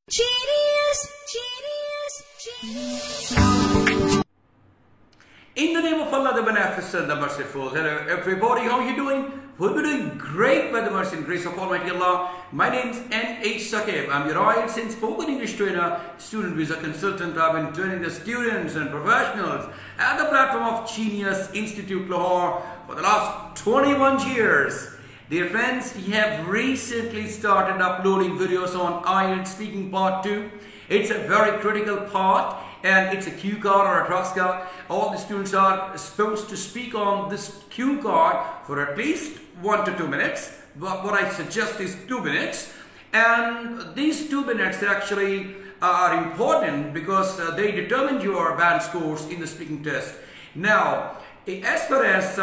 Genius, genius, genius. In the name of Allah, the Beneficent, the Merciful. Hello everybody, how are you doing? We'll be doing great by the mercy and grace of Almighty Allah. My name is N.H. Saqib. I'm your IELTS and spoken English trainer, student visa consultant. I've been training the students and professionals at the platform of Genius Institute Lahore for the last 21 years. Dear friends, we have recently started uploading videos on IELTS Speaking Part 2. It's a very critical part and it's a cue card or a task card. All the students are supposed to speak on this cue card for at least 1 to 2 minutes. But what I suggest is 2 minutes. And these 2 minutes actually are important because they determine your band scores in the speaking test. Now, as far as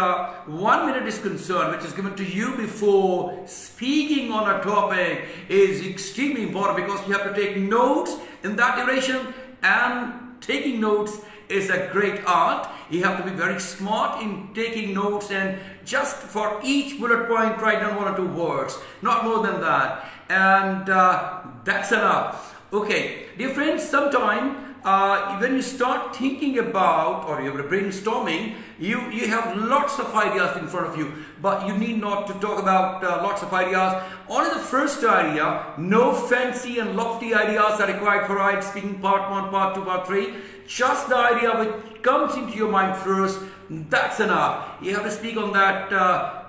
1 minute is concerned, which is given to you before speaking on a topic, is extremely important because you have to take notes in that duration, and taking notes is a great art. You have to be very smart in taking notes, and just for each bullet point write down 1 or 2 words, not more than that, and that's enough. Okay, dear friends, sometime when you start thinking about, or you're brainstorming, you have lots of ideas in front of you, but you need not to talk about lots of ideas. Only the first idea. No fancy and lofty ideas are required for IELTS Speaking Part 1, Part 2, Part 3. Just the idea which comes into your mind first, that's enough. You have to speak on that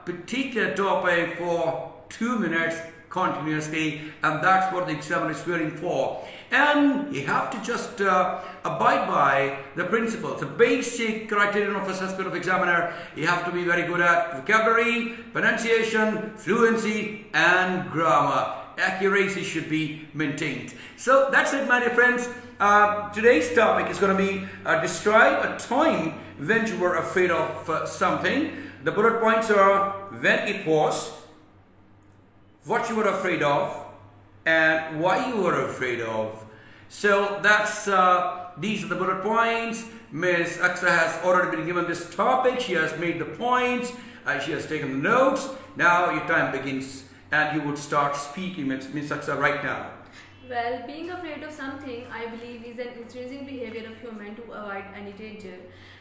particular topic for 2 minutes continuously, and that's what the examiner is waiting for. And you have to just abide by the principles, the basic criterion of assessment of examiner. You have to be very good at vocabulary, pronunciation, fluency, and grammar. Accuracy should be maintained. So that's it, my dear friends. Today's topic is going to be describe a time when you were afraid of something. The bullet points are when it was, what you were afraid of, and why you were afraid of. So that's these are the bullet points. Ms. Aksa has already been given this topic. She has made the points. She has taken the notes. Now your time begins, and you would start speaking, Ms. Aksa, right now. Well, being afraid of something, I believe, is an intrinsic behavior of human to avoid any danger.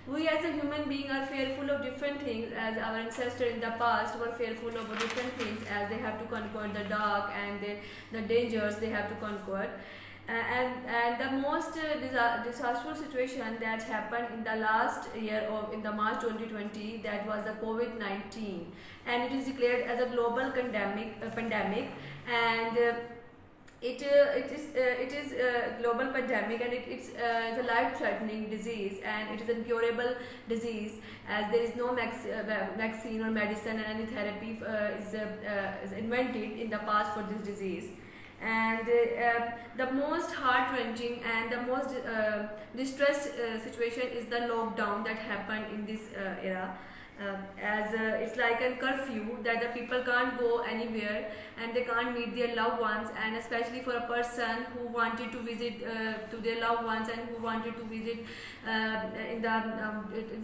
We as a human being are fearful of different things, as our ancestors in the past were fearful of different things, as they have to conquer the dark and the dangers they have to conquer. And the most disastrous situation that happened in the last year of in the March 2020, that was the COVID-19, and it is declared as a global pandemic, and it is a global pandemic, and it's a life-threatening disease, and it is an incurable disease, as there is no vaccine or medicine, and any therapy is invented in the past for this disease. And the most heart-wrenching and the most distressed situation is the lockdown that happened in this era. As it's like a curfew that the people can't go anywhere and they can't meet their loved ones, and especially for a person who wanted to visit to their loved ones, and who wanted to visit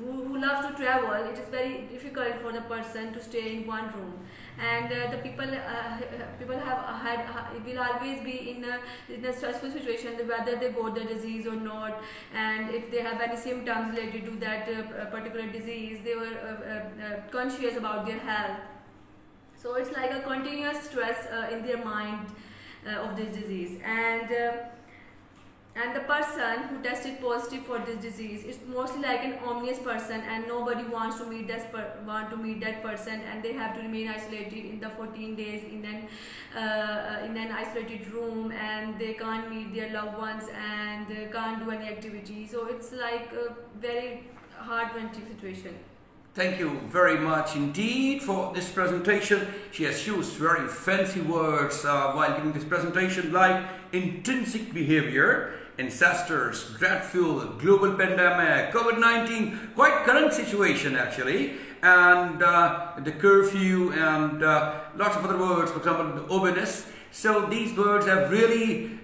who loves to travel, it is very difficult for the person to stay in one room. And the people will always be in a stressful situation, whether they got the disease or not, and if they have any symptoms related to that particular disease, they were conscious about their health. So it's like a continuous stress in their mind of this disease. And the person who tested positive for this disease is mostly like an omnious person, and nobody wants to meet that person, and they have to remain isolated in the 14 days in an isolated room, and they can't meet their loved ones, and they can't do any activity. So it's like a very heart-wrenching situation. Thank you very much indeed for this presentation. She has used very fancy words while giving this presentation, like intrinsic behavior, ancestors, dreadful, global pandemic, COVID-19, quite current situation actually, and the curfew, and lots of other words, for example, the obiness. So these words have really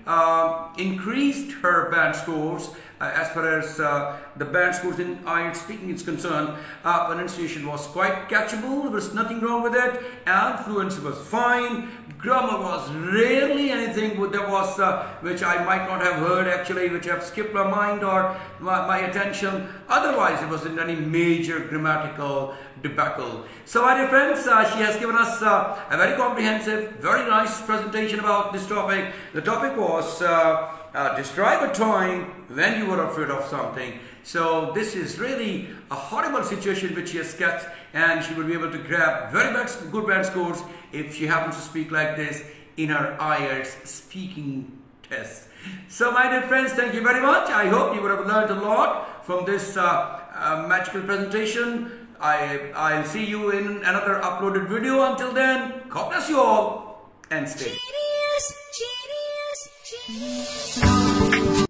increased her band scores. As far as the band scores in IELTS speaking is concerned, pronunciation was quite catchable, there was nothing wrong with it, and fluency was fine. grammar was rarely anything that was which I might not have heard actually, which have skipped my mind or my attention. Otherwise, it wasn't any major grammatical debacle. So my dear friends, she has given us a very comprehensive, very nice presentation about this topic. The topic was describe a time when you were afraid of something. So this is really a horrible situation which she has sketched, and she will be able to grab very good band scores if she happens to speak like this in her IELTS speaking test. So my dear friends, thank you very much. I hope you would have learned a lot from this magical presentation. I'll see you in another uploaded video. Until then, God bless you all and stay. Genius, genius, genius.